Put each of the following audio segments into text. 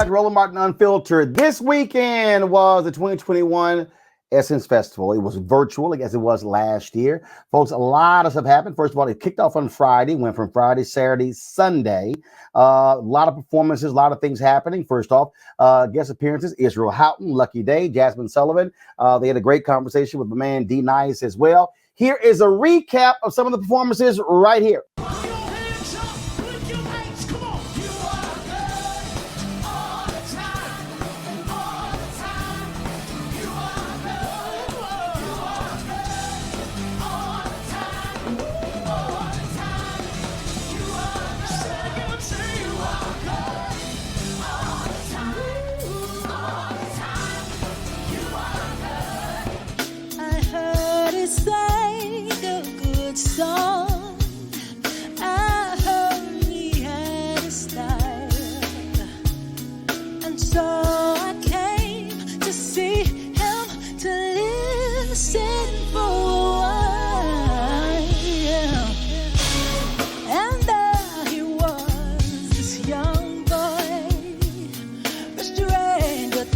Roland Martin Unfiltered. This weekend was the 2021 Essence Festival. It was virtual, as it was last year. Folks, a lot of stuff happened. First of all, it kicked off on Friday, went from Friday, Saturday, Sunday. A lot of performances, a lot of things happening. First off, guest appearances, Israel Houghton, Lucky Daye, Jazmine Sullivan. They had a great conversation with my man D-Nice as well. Here is a recap of some of the performances right here.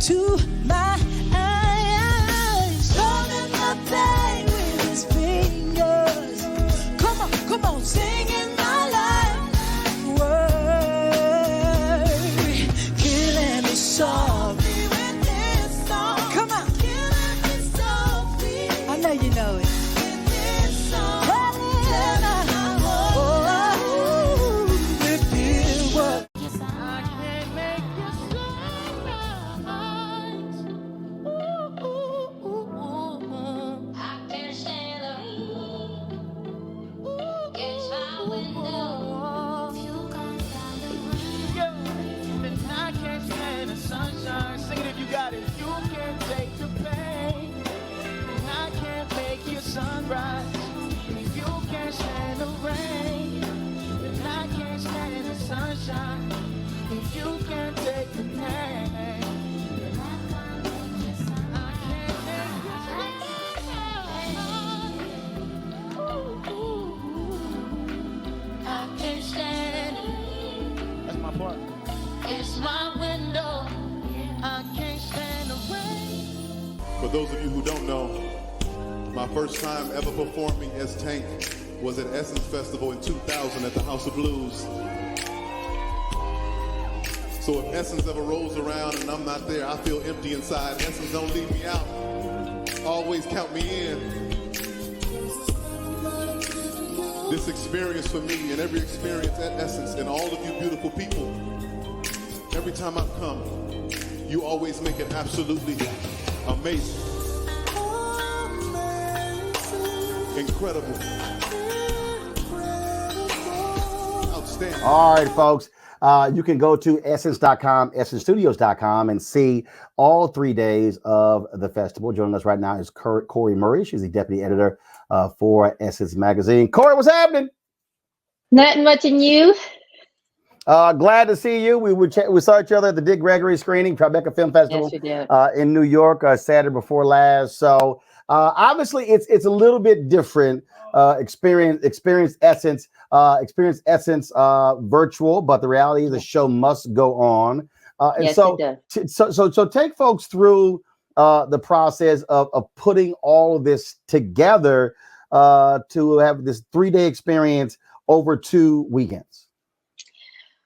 To my eyes, holding my pain with his fingers. Come on, singing my life word, killing me softly with this song. Come on, killing me softly. I know you know it. With this song, with this word. I can't make you so. Sunrise. If you can't stand the rain, then I can't stand the sunshine. If you can't take the pain, then I can't make you I can't stand it. That's my part. It's my window. I can't stand the rain. For those of you who don't know, my first time ever performing as Tank was at Essence Festival in 2000 at the House of Blues. So if Essence ever rolls around and I'm not there, I feel empty inside. Essence, don't leave me out. Always count me in. This experience for me and every experience at Essence and all of you beautiful people, every time I've come, you always make it absolutely amazing. Incredible. Outstanding. All right, folks. You can go to essence.com, essencestudios.com, and see all 3 days of the festival. Joining us right now is Cori Murray. She's the deputy editor for Essence Magazine. Cori, what's happening? Nothing much in you. Glad to see you. We saw each other at the Dick Gregory screening, Tribeca Film Festival in New York Saturday before last. So obviously it's a little bit different experience Essence virtual, but the reality is the show must go on. And yes, so, it so take folks through the process of putting all of this together to have this 3-day experience over 2 weekends.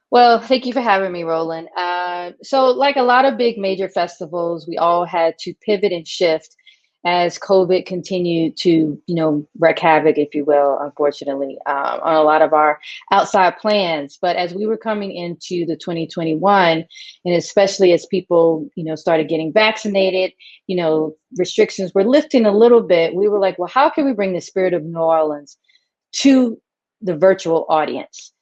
Well, thank you for having me, Roland. So like a lot of big major festivals, we all had to pivot and shift as COVID continued to, wreak havoc, if you will, unfortunately, on a lot of our outside plans. But as we were coming into the 2021, and especially as people, started getting vaccinated, restrictions were lifting a little bit, we were like, well, how can we bring the spirit of New Orleans to the virtual audience?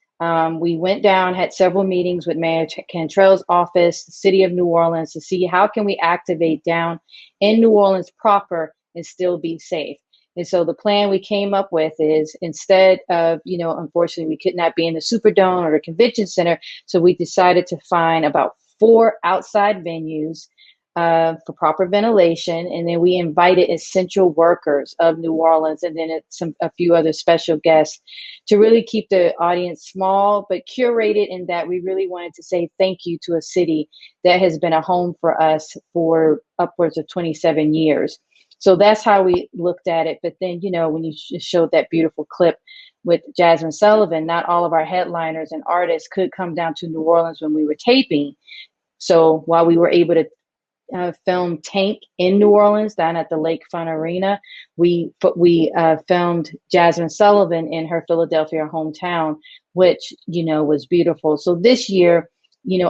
We went down, had several meetings with Mayor Cantrell's office, the city of New Orleans, to see how can we activate down in New Orleans proper and still be safe. And so the plan we came up with is, instead of, unfortunately, we could not be in the Superdome or the convention center. So we decided to find about 4 outside venues for proper ventilation. And then we invited essential workers of New Orleans and then a few other special guests to really keep the audience small, but curated in that we really wanted to say thank you to a city that has been a home for us for upwards of 27 years. So that's how we looked at it. But then, when you showed that beautiful clip with Jazmine Sullivan, not all of our headliners and artists could come down to New Orleans when we were taping. So while we were able to film Tank in New Orleans down at the Lakefront Arena, we filmed Jazmine Sullivan in her Philadelphia hometown, which, was beautiful. So this year,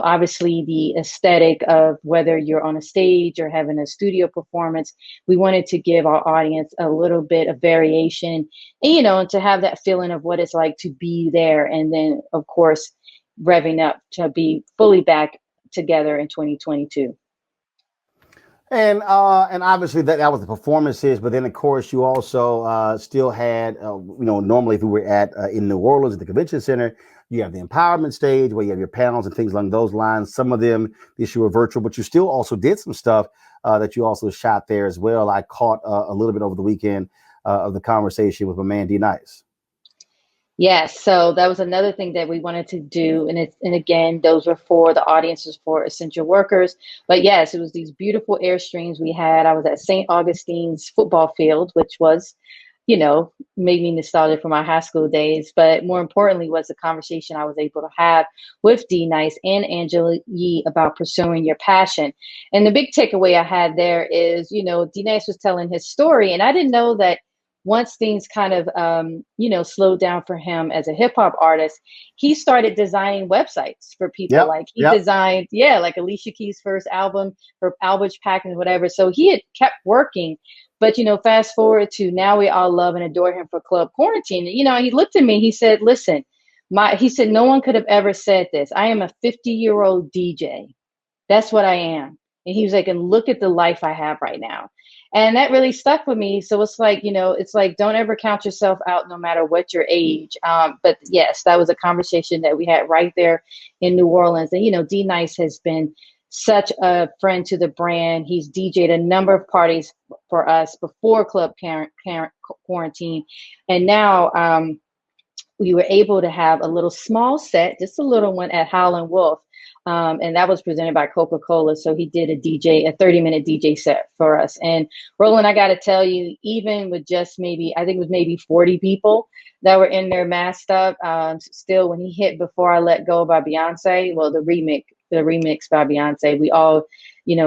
obviously the aesthetic of whether you're on a stage or having a studio performance, we wanted to give our audience a little bit of variation and, and to have that feeling of what it's like to be there. And then, of course, revving up to be fully back together in 2022. And obviously that was the performances, but then of course you also still had normally if we were at in New Orleans at the convention center, you have the empowerment stage where you have your panels and things along those lines. Some of them this year were virtual, but you still also did some stuff that you also shot there as well. I caught a little bit over the weekend of the conversation with my man D-Nice. Yes, so that was another thing that we wanted to do. And again, those were for the audiences for essential workers. But yes, it was these beautiful Airstreams we had. I was at St. Augustine's football field, which was, made me nostalgic for my high school days. But more importantly was the conversation I was able to have with D-Nice and Angela Yee about pursuing your passion. And the big takeaway I had there is, D-Nice was telling his story. And I didn't know that once things kind of, slowed down for him as a hip hop artist, he started designing websites for people. Designed, like Alicia Keys' first album for Albridge Pack and whatever. So he had kept working. But, fast forward to now, we all love and adore him for Club Quarantine. He looked at me, he said, listen, he said, no one could have ever said this. I am a 50-year-old DJ. That's what I am. And he was like, and look at the life I have right now. And that really stuck with me. So it's like, don't ever count yourself out no matter what your age. But yes, that was a conversation that we had right there in New Orleans. And, D-Nice has been such a friend to the brand. He's DJ'd a number of parties for us before Club Quarantine. And now we were able to have a little small set, just a little one at Howlin' Wolf. And that was presented by Coca-Cola. So he did a 30-minute DJ set for us. And Roland, I got to tell you, even with just maybe 40 people that were in there masked up, still when he hit Before I Let Go by Beyonce, well, the remix by Beyonce, we all,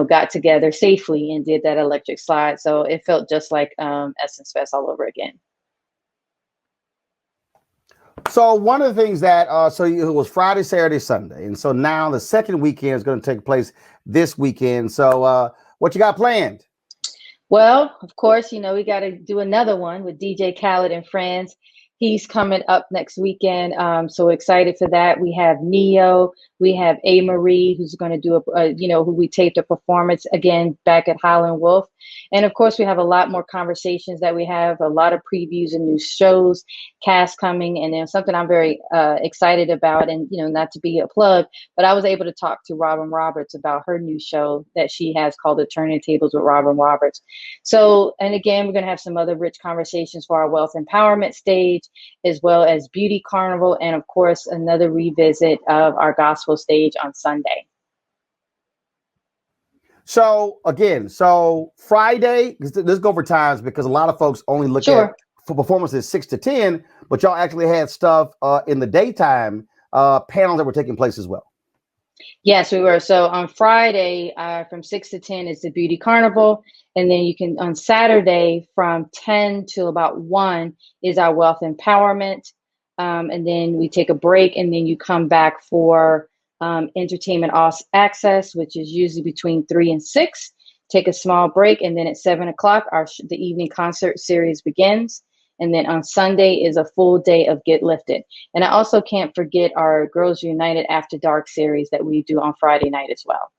got together safely and did that electric slide. So it felt just like Essence Fest all over again. So one of the things that, it was Friday, Saturday, Sunday. And so now the second weekend is going to take place this weekend. So what you got planned? Well, of course, we got to do another one with DJ Khaled and Friends. He's coming up next weekend. So excited for that. We have Neo. We have A. Marie, who's going to do who we taped a performance again back at Howlin' Wolf. And of course, we have a lot more conversations that we have, a lot of previews and new shows, cast coming. And then something I'm very excited about, and, not to be a plug, but I was able to talk to Robin Roberts about her new show that she has called The Turning Tables with Robin Roberts. So, and again, we're going to have some other rich conversations for our Wealth Empowerment stage, as well as Beauty Carnival, and of course, another revisit of our gospel stage on Sunday. So again, Friday, let's go over times because a lot of folks only look at for performances 6 to 10, but y'all actually had stuff in the daytime, panels that were taking place as well. Yes, we were. So on Friday, from 6 to 10 is the Beauty Carnival. And then you can, on Saturday, from 10 to about 1 is our Wealth Empowerment. And then we take a break, and then you come back for Entertainment Access, which is usually between 3 and 6. Take a small break, and then at 7 o'clock, the evening concert series begins. And then on Sunday is a full day of Get Lifted. And I also can't forget our Girls United After Dark series that we do on Friday night as well.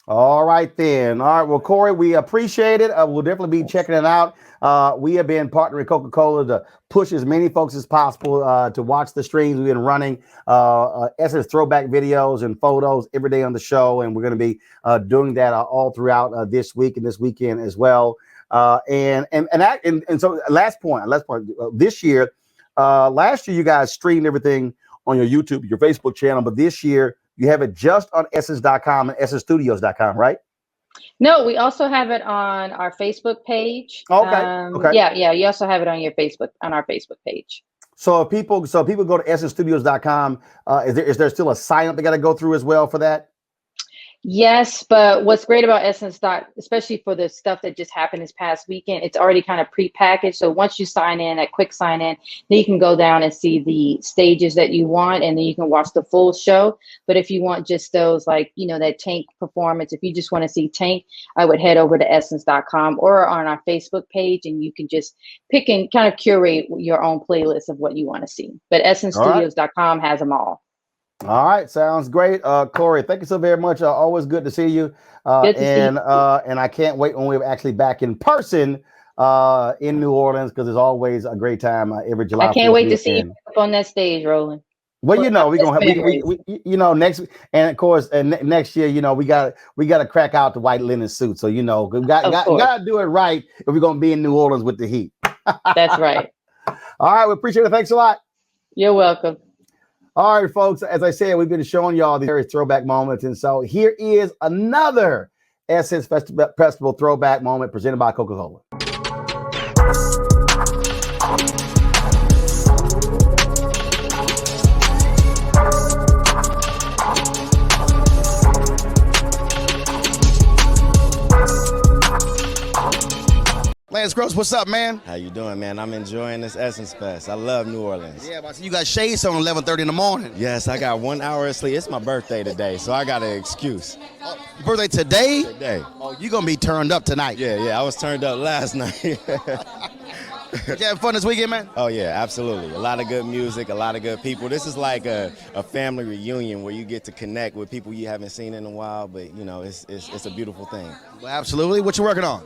All right then. All right. Well, Cori, we appreciate it. We'll definitely be checking it out. We have been partnering with Coca-Cola to push as many folks as possible to watch the streams. We've been running Essence throwback videos and photos every day on the show, and we're going to be doing that all throughout this week and this weekend as well. And so last point. This year, last year you guys streamed everything on your YouTube, your Facebook channel, but this year you have it just on essence.com and essencestudios.com, right? No, we also have it on our Facebook page. Okay. Okay. Yeah. You also have it on our Facebook page. So if people go to essencestudios.com, is there still a sign up they got to go through as well for that? Yes, but what's great about Essence Dot, especially for the stuff that just happened this past weekend, it's already kind of pre-packaged. So once you sign in, that quick sign in, then you can go down and see the stages that you want, and then you can watch the full show. But if you want just those, like, that Tank performance, if you just want to see Tank, I would head over to essence.com or on our Facebook page, and you can just pick and kind of curate your own playlist of what you want to see. But essencestudios.com has them all. All right, sounds great. Cori, thank you so very much. Always good to see you. Good to see you. And I can't wait when we're actually back in person in New Orleans, because it's always a great time every July. I can't wait to see you up on that stage, Roland. Well, we're gonna have next, and of course, and next year, we got to crack out the white linen suit. So we got to do it right if we're gonna be in New Orleans with the heat. That's right. All right, we appreciate it. Thanks a lot. You're welcome. All right, folks, as I said, we've been showing y'all these various throwback moments. And so here is another Essence Festival throwback moment presented by Coca-Cola. Lance Gross, what's up, man? How you doing, man? I'm enjoying this Essence Fest. I love New Orleans. Yeah, but I see you got shades on 11:30 in the morning. Yes, I got 1 hour of sleep. It's my birthday today, so I got an excuse. Oh, your birthday today? Today. Oh, you gonna be turned up tonight. Yeah, I was turned up last night. Did you have fun this weekend, man? Oh, yeah, absolutely. A lot of good music, a lot of good people. This is like a family reunion where you get to connect with people you haven't seen in a while, but, it's a beautiful thing. Well, absolutely. What you working on?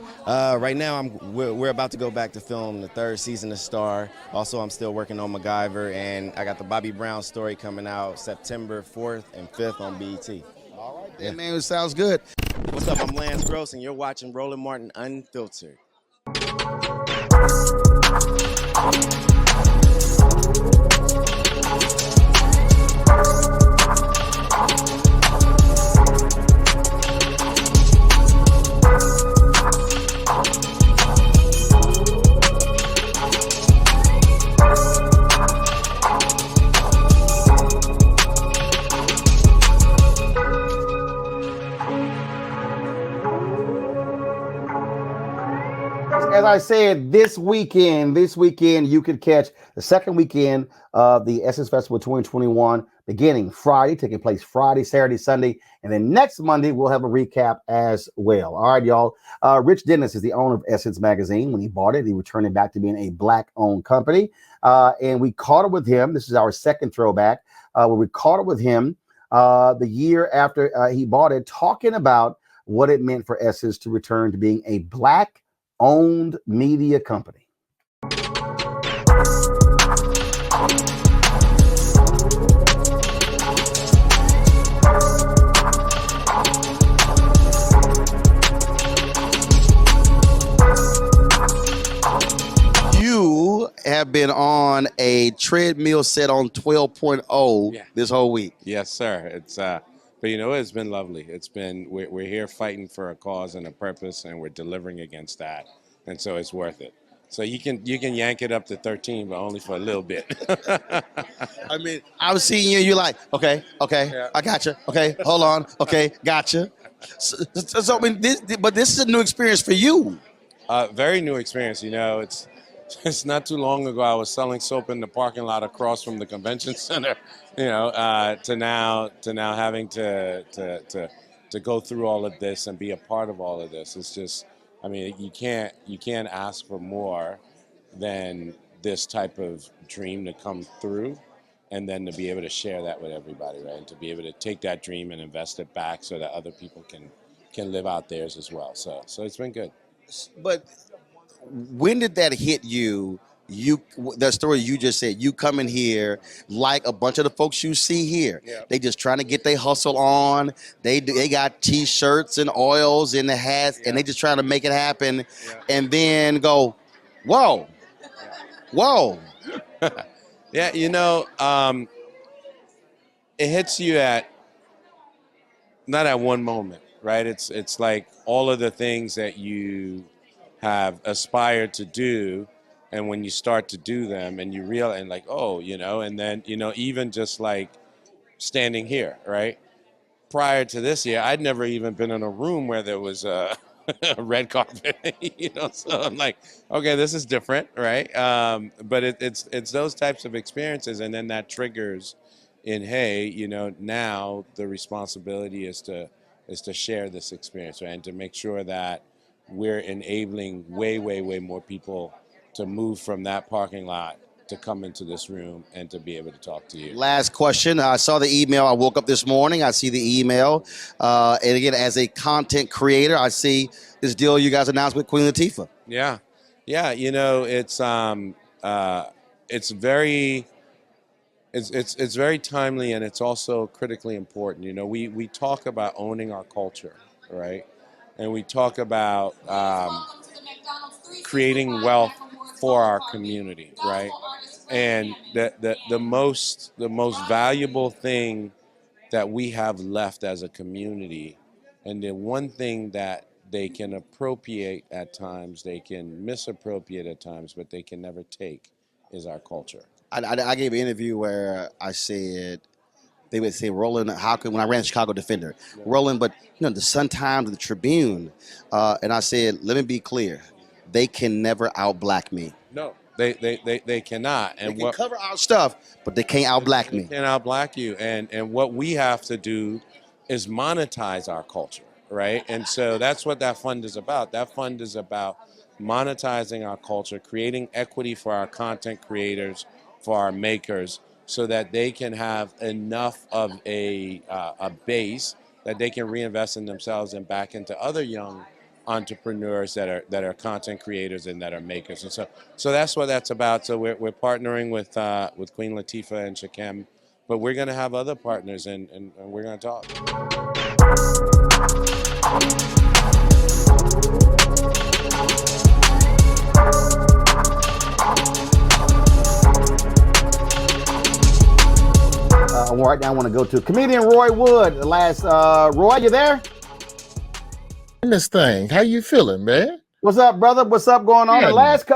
Right now, we're about to go back to film the 3rd season of Star. Also, I'm still working on MacGyver, and I got the Bobby Brown story coming out September 4th and 5th on BET. All right, then, man, it sounds good. What's up? I'm Lance Gross, and you're watching Roland Martin Unfiltered. As I said, this weekend, you could catch the second weekend of the Essence Festival 2021, beginning Friday, taking place Friday, Saturday, Sunday, and then next Monday, we'll have a recap as well. All right, y'all. Rich Dennis is the owner of Essence Magazine. When he bought it, he returned it back to being a Black-owned company. And we caught up with him. This is our second throwback, where we caught up with him the year after he bought it, talking about what it meant for Essence to return to being a Black-owned media company. You have been on a treadmill set on 12.0 this whole week. Yes, sir. It's but it's been lovely. It's been we're here fighting for a cause and a purpose, and we're delivering against that, and so it's worth it. So you can yank it up to 13, but only for a little bit. I mean, I was seeing you, you're like, okay, I gotcha. Okay, hold on. Okay, gotcha. So I mean, this is a new experience for you. Very new experience. It's not too long ago I was selling soap in the parking lot across from the convention center. To now having to go through all of this and be a part of all of this. It's just, I mean, you can't ask for more than this type of dream to come through, and then to be able to share that with everybody, right? And to be able to take that dream and invest it back so that other people can live out theirs as well. So it's been good. But when did that hit you? The story you just said, you come in here like a bunch of the folks you see here. Yeah. They just trying to get their hustle on. They got t-shirts and oils and the hats, and they just trying to make it happen. Yeah. And then go, whoa, whoa. Yeah, it hits you not at one moment, right? It's like all of the things that you have aspired to do, and when you start to do them and you realize, and like, oh, and then, even just like standing here, right? Prior to this year, I'd never even been in a room where there was a red carpet, so I'm like, okay, this is different, right? But it's those types of experiences, and then that triggers in, hey, now the responsibility is to share this experience, right? And to make sure that we're enabling way, way, way more people to move from that parking lot to come into this room and to be able to talk to you. Last question. I saw the email. I woke up this morning. I see the email. And again, as a content creator, I see this deal you guys announced with Queen Latifah. Yeah. It's very timely, and it's also critically important. We talk about owning our culture, right? And we talk about creating wealth for our community, right? And the most valuable thing that we have left as a community, and the one thing that they can appropriate at times, they can misappropriate at times, but they can never take, is our culture. I gave an interview where I said, they would say, Roland, how could, when I ran Chicago Defender, Roland, but the Sun-Times, the Tribune, and I said, let me be clear, they can never out-black me. No, they cannot. And they can cover our stuff, but they can't out-black me. They can't out-black you. And what we have to do is monetize our culture, right? And so that's what that fund is about. That fund is about monetizing our culture, creating equity for our content creators, for our makers, so that they can have enough of a base that they can reinvest in themselves and back into other young entrepreneurs that are content creators and that are makers. And so that's what that's about. So we're partnering with Queen Latifah and Shakem, but we're going to have other partners, and we're going to talk. Right now, I want to go to comedian Roy Wood. The last, Roy, you there? This thing, how you feeling, man? What's up, brother? What's up going on? Yeah,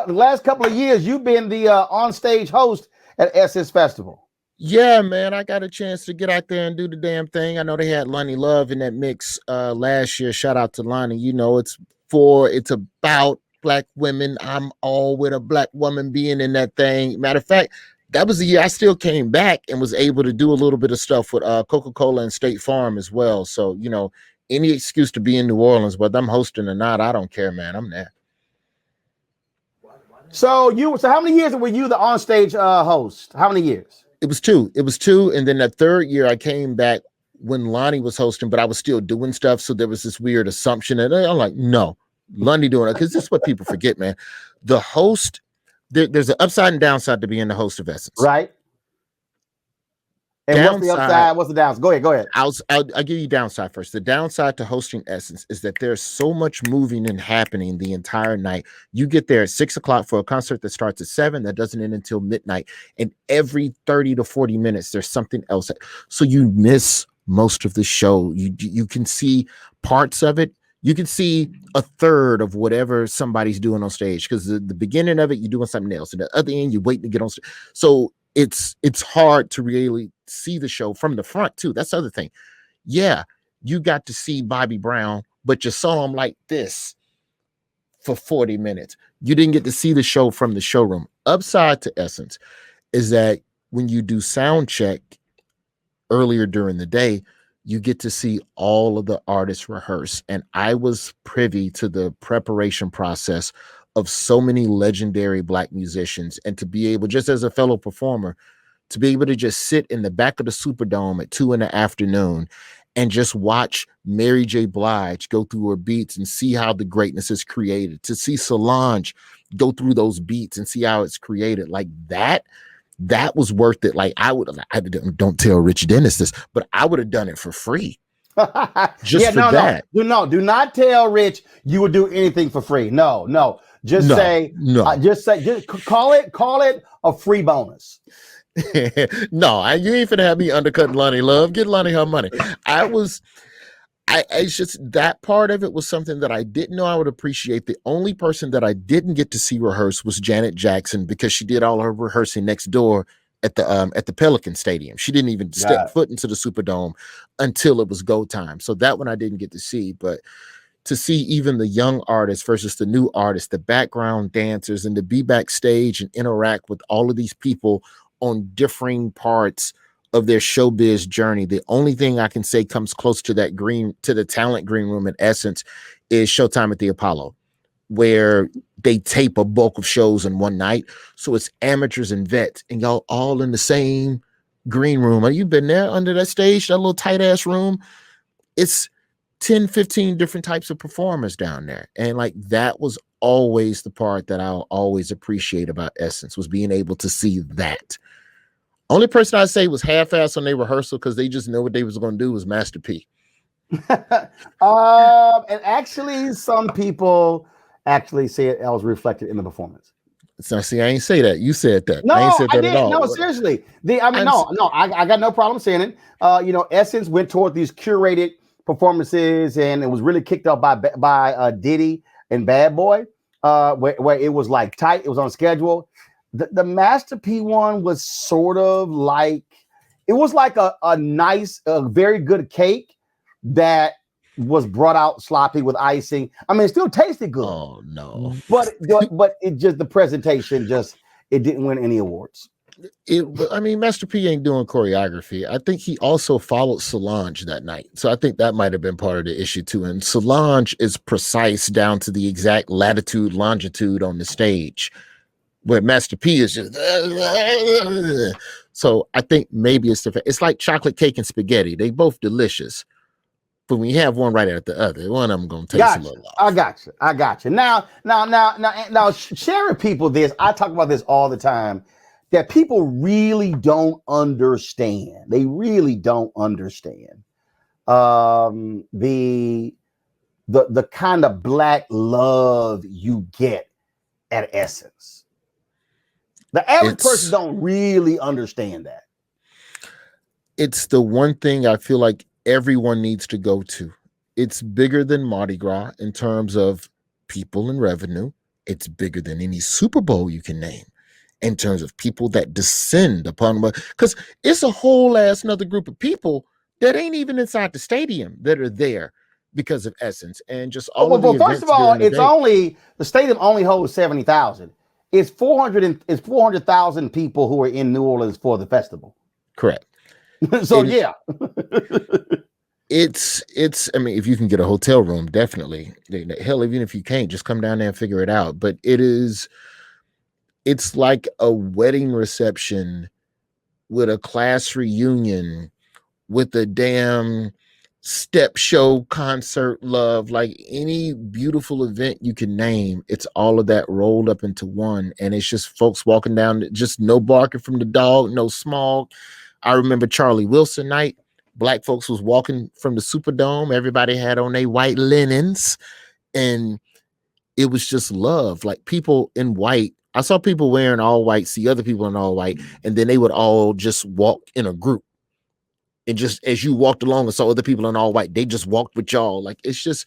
The last couple of years, you've been the on-stage host at Essence Festival. Yeah, man, I got a chance to get out there and do the damn thing. I know they had Lonnie Love in that mix last year. Shout out to Lonnie. It's about Black women. I'm all with a Black woman being in that thing. Matter of fact, that was the year I still came back and was able to do a little bit of stuff with Coca-Cola and State Farm as well. So, any excuse to be in New Orleans, whether I'm hosting or not, I don't care, man. I'm there. So how many years were you the on-stage host? How many years? It was two. And then that third year I came back when Lonnie was hosting, but I was still doing stuff. So there was this weird assumption, and I'm like, no, Lonnie doing it. Because this is what people forget, man. The host, there's an upside and downside to being the host of Essence. Right. And what's the upside? What's the downside? Go ahead. I'll give you downside first. The downside to hosting Essence is that there's so much moving and happening the entire night. You get there at 6 o'clock for a concert that starts at 7, that doesn't end until midnight. And every 30 to 40 minutes, there's something else. So you miss most of the show. You can see parts of it. You can see a third of whatever somebody's doing on stage, because the beginning of it, you're doing something else. And the other end, you're waiting to get on stage. So it's hard to really see the show from the front too. That's the other thing. Yeah, you got to see Bobby Brown, but you saw him like this for 40 minutes. You didn't get to see the show from the showroom. Upside to Essence is that when you do sound check earlier during the day, you get to see all of the artists rehearse. And I was privy to the preparation process of so many legendary Black musicians, and to be able, just as a fellow performer, to be able to just sit in the back of the Superdome at 2 in the afternoon and just watch Mary J. Blige go through her beats and see how the greatness is created, to see Solange go through those beats and see how it's created, like that was worth it. Like I don't tell Rich Dennis this, but I would have done it for free. Just for that. Do not tell Rich you would do anything for free. No. Just call it a free bonus. No, you ain't finna have me undercutting Lonnie Love. Get Lonnie her money. It's just that part of it was something that I didn't know I would appreciate. The only person that I didn't get to see rehearse was Janet Jackson, because she did all her rehearsing next door at the Pelican Stadium. She didn't even step foot into the Superdome until it was go time. So that one I didn't get to see, but to see even the young artists versus the new artists, the background dancers, and to be backstage and interact with all of these people on differing parts of their showbiz journey. The only thing I can say comes close to that to the talent green room in essence is Showtime at the Apollo, where they tape a bulk of shows in one night. So it's amateurs and vets, and y'all all in the same green room. Have you been there under that stage, that little tight ass room? It's 10, 15 different types of performers down there. And like, that was always the part that I'll always appreciate about Essence, was being able to see that. Only person I'd say was half-assed on their rehearsal because they just know what they was going to do was Master P. And actually, some people actually say it was reflected in the performance. So see, I ain't say that. You said that. No, I ain't said that at all. No, seriously. I got no problem saying it. Essence went toward these curated performances, and it was really kicked off by Diddy and Bad Boy, where it was like tight. It was on schedule. The Master P one was sort of like, it was like a nice, very good cake that was brought out sloppy with icing. I mean, it still tasted good. Oh no! But it just, the presentation it didn't win any awards. Master P ain't doing choreography. I think he also followed Solange that night. So I think that might have been part of the issue too. And Solange is precise down to the exact latitude, longitude on the stage, where Master P is just. So I think maybe it's like chocolate cake and spaghetti. They both delicious, but when you have one right after the other, one of them gonna taste a little off. I got you. Now, sharing people this, I talk about this all the time, that people really don't understand. They really don't understand the kind of Black love you get at Essence. The average person don't really understand that. It's the one thing I feel like everyone needs to go to. It's bigger than Mardi Gras in terms of people and revenue. It's bigger than any Super Bowl you can name in terms of people that descend upon, because it's a whole ass another group of people that ain't even inside the stadium that are there because of Essence. And just all of the events. First of all, the stadium only holds 70,000. It's 400,000 people who are in New Orleans for the festival. Correct. So yeah. It's I mean, if you can get a hotel room, definitely. Hell, even if you can't, just come down there and figure it out. But it's like a wedding reception with a class reunion with a damn step show concert love, like any beautiful event you can name. It's all of that rolled up into one. And it's just folks walking down, just no barking from the dog, no smog. I remember Charlie Wilson night. Black folks was walking from the Superdome. Everybody had on their white linens, and it was just love. Like people in white. I saw people wearing all white, see other people in all white, and then they would all just walk in a group. And just as you walked along and saw other people in all white, they just walked with y'all. Like, it's just,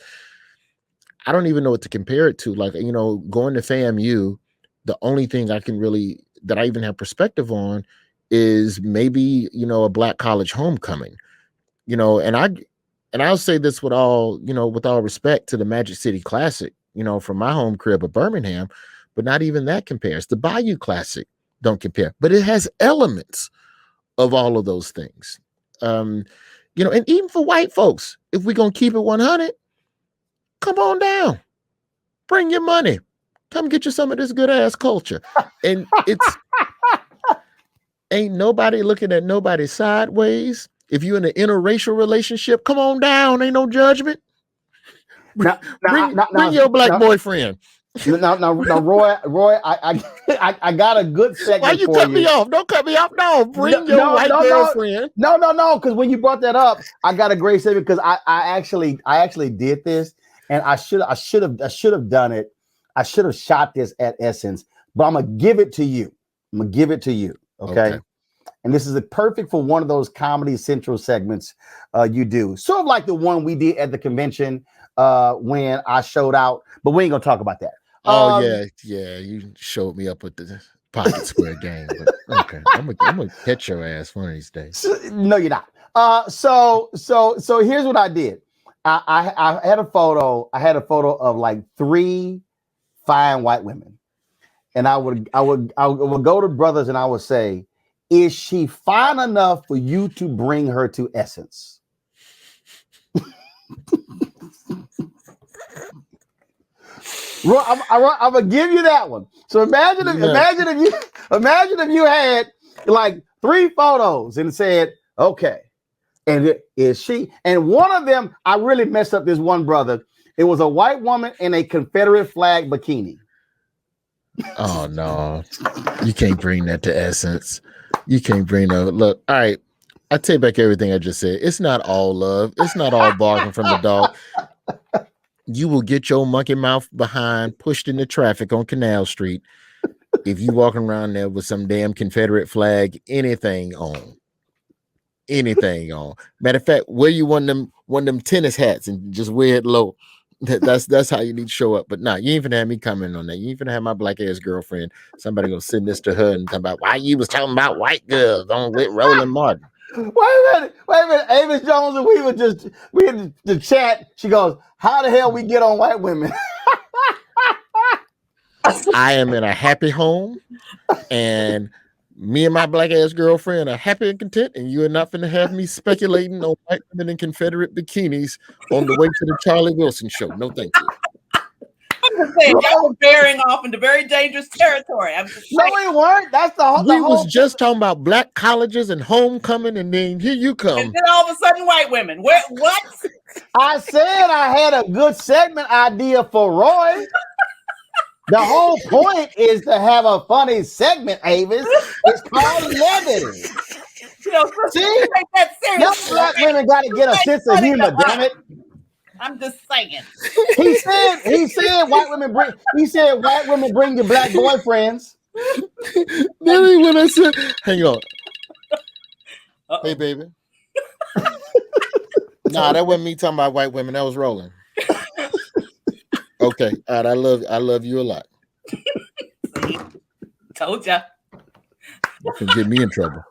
I don't even know what to compare it to. Like, going to FAMU, the only thing I can really, that I even have perspective on is maybe, a Black college homecoming, and I'll say this with all respect to the Magic City Classic, from my home crib of Birmingham, but not even that compares. The Bayou Classic don't compare, but it has elements of all of those things. And even for white folks, if we're going to keep it 100, come on down, bring your money, come get you some of this good ass culture. And it's ain't nobody looking at nobody sideways. If you're in an interracial relationship, come on down. Ain't no judgment. Bring your black boyfriend. Now, Roy, I got a good segment. Why you cut me off? Don't cut me off. No, bring your white girlfriend. No. Because when you brought that up, I got a great segment because I actually did this, and I should have done it. I should have shot this at Essence, but I'm gonna give it to you. Okay. And this is perfect for one of those Comedy Central segments you do, sort of like the one we did at the convention when I showed out. But we ain't gonna talk about that. Oh yeah, you showed me up with the pocket square game. But okay, I'm gonna catch your ass one of these days. No, you're not. So here's what I did. I had a photo. I had a photo of like 3 fine white women, and I would go to brothers and I would say, "Is she fine enough for you to bring her to Essence?" I'm gonna give you that one. So imagine if you had like 3 photos and said, "Okay, and is she?" And one of them, I really messed up this one brother. It was a white woman in a Confederate flag bikini. Oh no, you can't bring that to Essence. You can't bring no look. All right, I take back everything I just said. It's not all love. It's not all barking from the dog. You will get your monkey mouth behind pushed into traffic on Canal Street if you walking around there with some damn Confederate flag, anything on. Matter of fact, wear you one of them tennis hats and just wear it low. That's how you need to show up. But nah, you ain't finna have me comment on that. You ain't finna have my black ass girlfriend. Somebody gonna send this to her and talk about why you was talking about white girls on with Roland Martin. Wait a minute. Avis Jones and we in the chat. She goes, "How the hell we get on white women?" I am in a happy home, and me and my black ass girlfriend are happy and content, and you are not going to have me speculating on white women in Confederate bikinis on the way to the Charlie Wilson show. No, thank you. I'm just saying, y'all were bearing off into very dangerous territory. No, we weren't. That's the whole. We was just talking about black colleges and homecoming, and then here you come. And then all of a sudden, white women. What? I said I had a good segment idea for Roy. The whole point is to have a funny segment, Avis. It's called levity. See? Take that seriously. Black women got to get a sense of humor, damn it. I'm just saying. He said white women bring your black boyfriends. Then when I said, hang on. Hey, baby. Nah, that wasn't me talking about white women. That was Roland. Okay, all right. I love you a lot. See? Told ya. You can get me in trouble.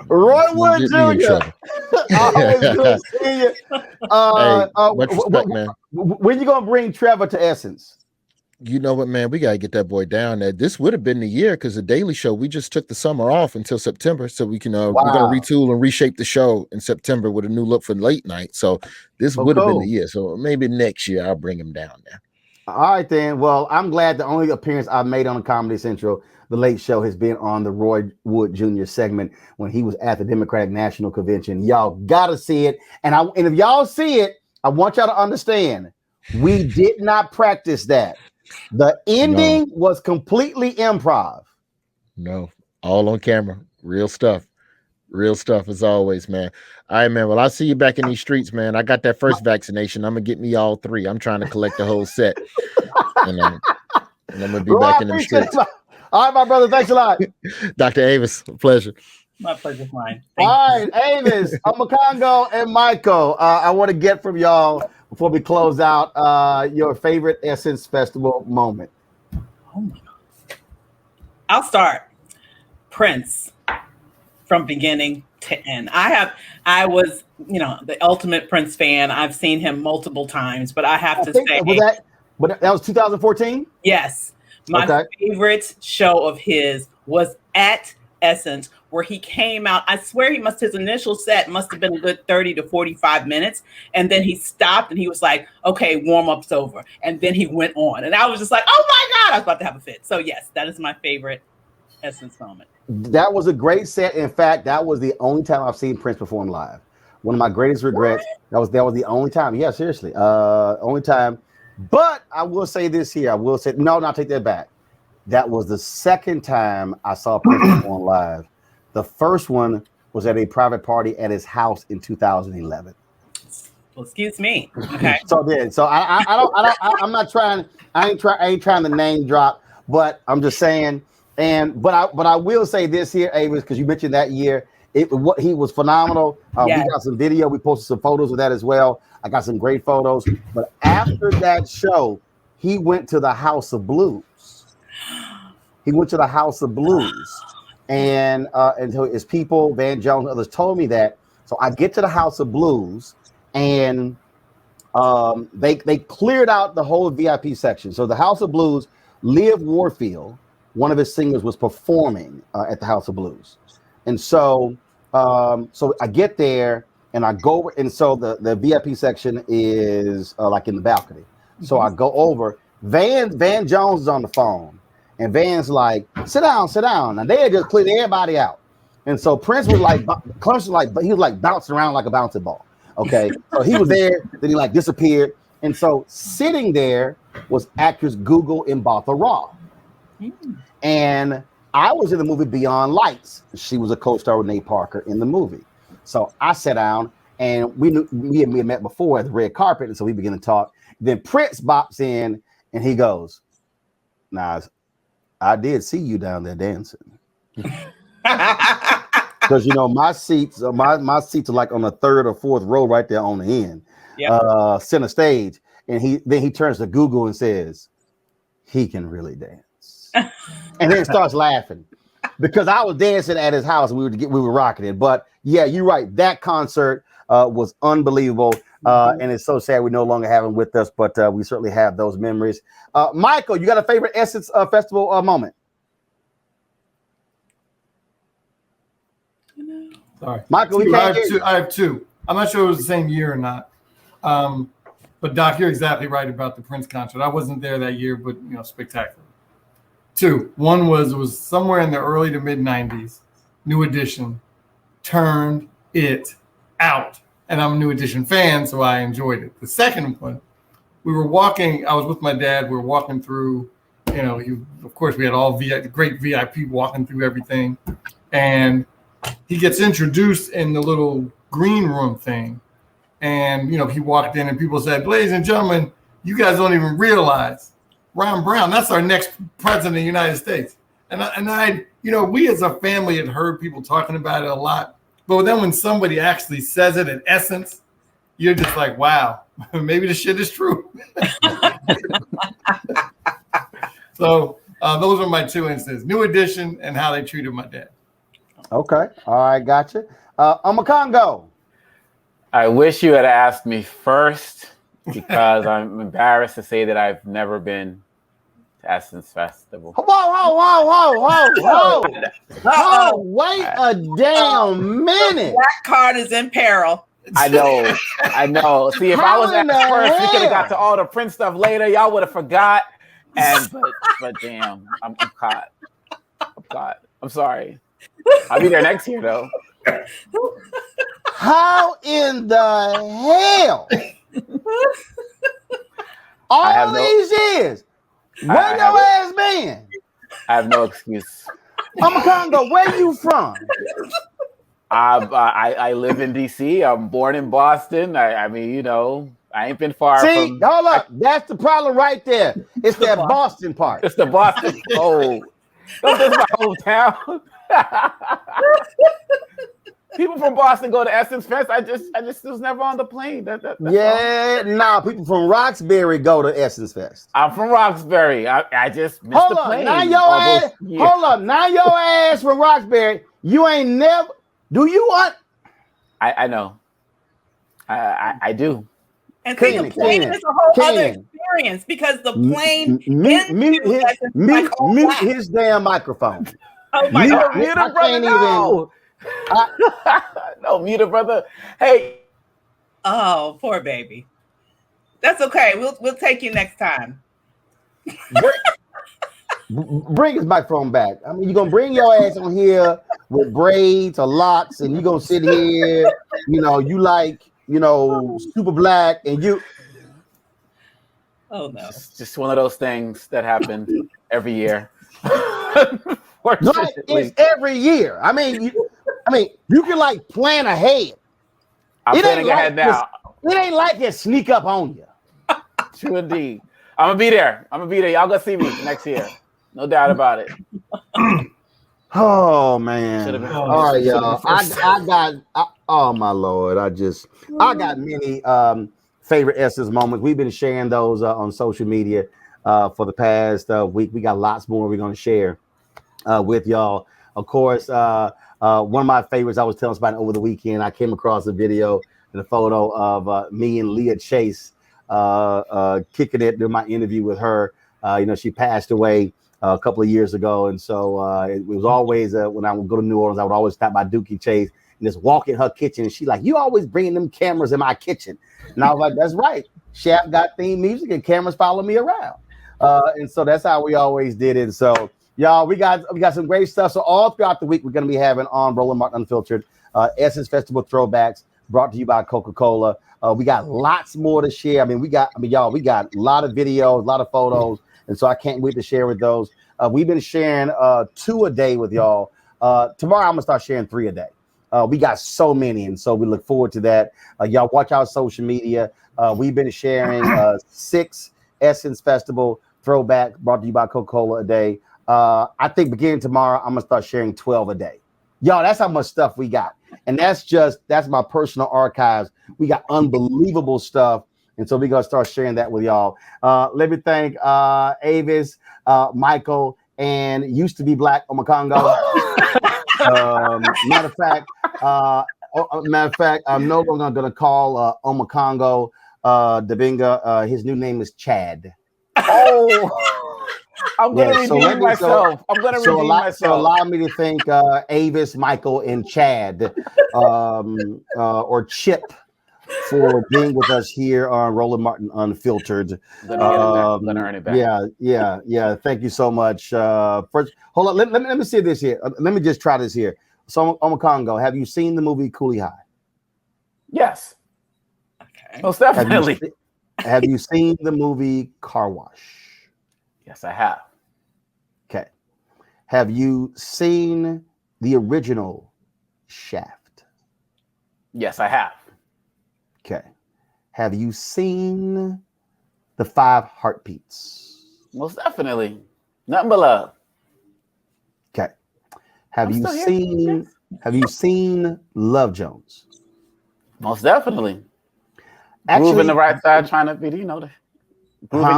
Roy Wood Jr. Always good seeing you. Much respect, man. When you gonna bring Trevor to Essence? You know what, man? We gotta get that boy down there. This would have been the year because the Daily Show. We just took the summer off until September, so we can. We're gonna retool and reshape the show in September with a new look for late night. So this would have been the year. So maybe next year I'll bring him down there. All right, then. Well, I'm glad the only appearance I've made on Comedy Central, The Late Show, has been on the Roy Wood Jr. segment when he was at the Democratic National Convention. Y'all gotta see it, and if y'all see it, I want y'all to understand we did not practice that. The ending was completely improv. No, all on camera. Real stuff as always, man. All right, man. Well, I'll see you back in these streets, man. I got that first vaccination. I'm gonna get me all 3. I'm trying to collect the whole set, and I'm gonna be back in the streets. All right, my brother. Thanks a lot, Dr. Avis. A pleasure. My pleasure's mine. All right, Avis, Omakongo, and Michael. I want to get from y'all before we close out your favorite Essence Festival moment. Oh my God. I'll start. Prince, from beginning to end. I was, the ultimate Prince fan. I've seen him multiple times, but I have to say that was 2014? Yes. My favorite show of his was at Essence, where he came out. I swear his initial set must have been a good 30 to 45 minutes. And then he stopped and he was like, okay, warm-up's over. And then he went on. And I was just like, oh my God, I was about to have a fit. So yes, that is my favorite Essence moment. That was a great set. In fact, that was the only time I've seen Prince perform live. One of my greatest regrets. That was the only time. Yeah, seriously. Only time. But I will say this here. I will say no, take that back. That was the second time I saw Prince perform live. The first one was at a private party at his house in 2011. Well, excuse me. Okay. So I'm not trying. I ain't trying to name drop, but I'm just saying. But I will say this here, Avis, because you mentioned that year. He was phenomenal. Yes. We got some video. We posted some photos of that as well. I got some great photos. But after that show, he went to the House of Blues. And so his people, Van Jones, and others told me that. So I get to the House of Blues, and they cleared out the whole VIP section. So the House of Blues, Liv Warfield, one of his singers, was performing at the House of Blues. And so I get there and I go, and so the VIP section is like in the balcony. So I go over. Van Jones is on the phone, and Van's like, sit down. Now they had just cleared everybody out. And so Prince was like, he was like bouncing around like a bouncing ball. Okay. So he was there, then he like disappeared. And so sitting there was actress Google Mbatha Raw. And I was in the movie Beyond Lights. She was a co-star with Nate Parker in the movie. So I sat down, and we had met before at the red carpet, and so we began to talk. Then Prince bops in, and he goes, "Nah, I did see you down there dancing." Because my seats are like on the third or fourth row, right there on the end, center stage. And he turns to Google and says, "He can really dance," and then starts laughing because I was dancing at his house. We were rocking it. But yeah, you're right. That concert was unbelievable, and it's so sad we no longer have him with us. But we certainly have those memories. Michael, you got a favorite Essence Festival moment? Sorry, Michael, I have two. I'm not sure it was the same year or not. But Doc, you're exactly right about the Prince concert. I wasn't there that year, but spectacular. Two. One was somewhere in the early to mid 90s. New Edition turned it out, and I'm a New Edition fan, so I enjoyed it. The second one, we were walking. I was with my dad. We were walking through. Of course, we had all great VIP walking through everything, and he gets introduced in the little green room thing. And, he walked in and people said, "Ladies and gentlemen, you guys don't even realize Ron Brown, that's our next president of the United States." And I we as a family had heard people talking about it a lot. But then when somebody actually says it in Essence, you're just like, wow, maybe the shit is true. So those are my two instances, New Edition and how they treated my dad. Okay. All right. Gotcha. Congo. I wish you had asked me first because I'm embarrassed to say that I've never been to Essence Festival. Whoa. Wait a damn minute. That card is in peril. I know. See, if I was at first, we could have got to all the Prince stuff later. Y'all would have forgot. But damn, I'm caught. I'm sorry. I'll be there next year, though. How in the hell? All these years, where your ass been? I have no excuse. Congo, where you from? I live in DC. I'm born in Boston. I mean, I ain't been far from. See, hold up. That's the problem right there. It's that Boston part. It's the Boston. Oh, that's my hometown. People from Boston go to Essence Fest. I just was never on the plane. That's people from Roxbury go to Essence Fest. I'm from Roxbury. I just missed the plane. Hold up. Now your ass from Roxbury. You ain't never. Do you want? I know. I do. And see, the plane is a whole other experience because the plane mute his damn microphone. Oh my God! Mute it, brother. No. No, mute it, brother. Hey. Oh, poor baby. That's okay. We'll take you next time. Bring his microphone back. I mean, you're gonna bring your ass on here with braids or locks, and you're gonna sit here. You like, super black, and you. Oh no! Just one of those things that happen every year. Like, it's every year. I mean, you can like plan ahead. I'm planning ahead now. It ain't like it sneak up on you. True indeed. I'm gonna be there. Y'all gonna see me next year. No doubt about it. Oh man! All right, y'all. Oh my Lord! I got many favorite Essence moments. We've been sharing those on social media for the past week. We got lots more we're going to share with y'all. Of course, one of my favorites, I was telling somebody over the weekend, I came across a video and a photo of me and Leah Chase kicking it during my interview with her. She passed away a couple of years ago. And so it was always when I would go to New Orleans, I would always stop by Dookie Chase and just walk in her kitchen. And she's like, you always bringing them cameras in my kitchen. And I was like, that's right. Chef got theme music and cameras follow me around. And so that's how we always did it. So y'all, we got some great stuff. So all throughout the week, we're going to be having on Roland Martin Unfiltered Essence Festival throwbacks brought to you by Coca-Cola. We got lots more to share. We got a lot of videos, a lot of photos. And so I can't wait to share with those. We've been sharing 2 a day with y'all. Tomorrow, I'm going to start sharing 3 a day. We got so many, and so we look forward to that. Y'all watch our social media. We've been sharing 6 Essence Festival throwback brought to you by Coca-Cola a day. I think beginning tomorrow, I'm going to start sharing 12 a day. Y'all, that's how much stuff we got. And that's my personal archives. We got unbelievable stuff. And so we're going to start sharing that with y'all. Let me thank Avis, Michael, and used to be Black Omakongo. Matter of fact, I'm no longer going to call Omakongo Davinga. His new name is Chad. Oh, I'm going to redeem myself. So allow me to thank Avis, Michael, and Chad, or Chip, for being with us here on Roland Martin Unfiltered. Gonna earn it back. Yeah. Thank you so much. First, hold on. Let me see this here. Let me just try this here. So, Omakongo, have you seen the movie Coolie High? Yes. Okay. Most definitely. Have you seen the movie Car Wash? Yes, I have. Okay. Have you seen the original Shaft? Yes, I have. Okay. Have you seen the 5 Heartbeats? Most definitely. Nothing but love. Okay. Have you seen Love Jones? Most definitely. Actually, moving the right side, trying to be, moving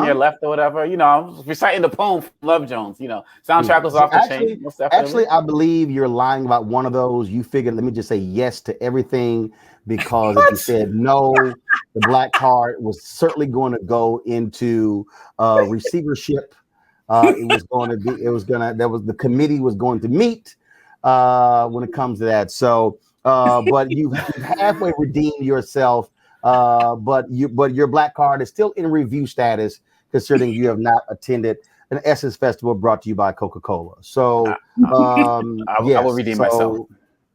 your left or whatever. I was reciting the poem from Love Jones. Soundtrack was off the chain. Most definitely. Actually, I believe you're lying about one of those. You figured, let me just say yes to everything, because if you said no, the black card was certainly going to go into receivership. The committee was going to meet when it comes to that. So, but you've halfway redeemed yourself. But your black card is still in review status, considering you have not attended an Essence Festival brought to you by Coca-Cola. So, I will redeem myself.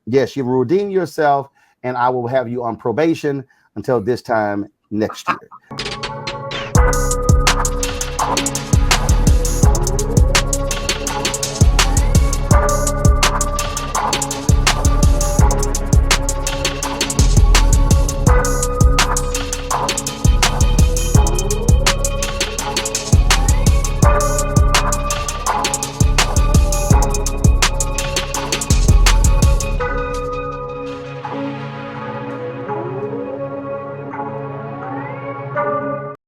Yes, you will redeem yourself, and I will have you on probation until this time next year.